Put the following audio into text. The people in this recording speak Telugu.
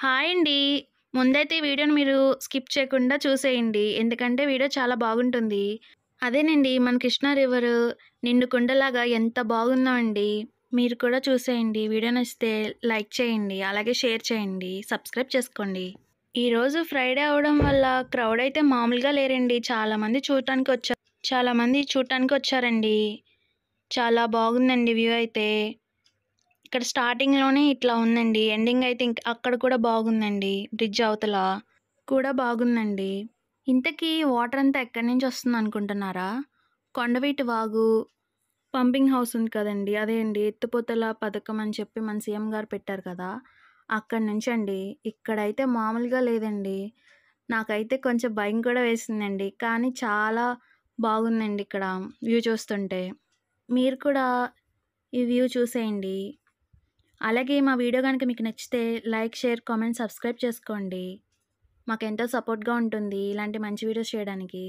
హాయ్ అండి. ముందైతే ఈ వీడియోని మీరు స్కిప్ చేయకుండా చూసేయండి. ఎందుకంటే వీడియో చాలా బాగుంటుంది. అదేనండి మన కృష్ణా రివరు నిండు కుండలాగా ఎంత బాగుందో అండి. మీరు కూడా చూసేయండి. వీడియో నచ్చితే లైక్ చేయండి. అలాగే షేర్ చేయండి. సబ్స్క్రైబ్ చేసుకోండి. ఈరోజు ఫ్రైడే అవ్వడం వల్ల క్రౌడ్ అయితే మామూలుగా లేరండి. చాలామంది చూడటానికి వచ్చారండి. చాలా బాగుందండి వ్యూ అయితే. ఇక్కడ స్టార్టింగ్‌లోనే ఇట్లా ఉందండి. ఎండింగ్ అయితే అక్కడ కూడా బాగుందండి. బ్రిడ్జ్ అవతల కూడా బాగుందండి. ఇంతకీ వాటర్ అంతా ఎక్కడి నుంచి వస్తుందనుకుంటున్నారా? కొండవీటి వాగు, పంపింగ్ హౌస్ ఉంది కదండీ! అదే అండి ఎత్తిపోతల పథకం అని చెప్పి మన సీఎం గారు పెట్టారు కదా! అక్కడి నుంచండి. ఇక్కడైతే మామూలుగా లేదండి. నాకైతే కొంచెం భయం కూడా వేసిందండి. కానీ చాలా బాగుందండి ఇక్కడ వ్యూ చూస్తుంటే. మీరు కూడా ఈ వ్యూ చూసేయండి. అలాగే మా వీడియో గనుక మీకు నచ్చితే లైక్, షేర్, కామెంట్, సబ్స్క్రైబ్ చేసుకోండి. మాకెంతో సపోర్ట్‌గా ఉంటుంది ఇలాంటి మంచి వీడియోస్ చేయడానికి.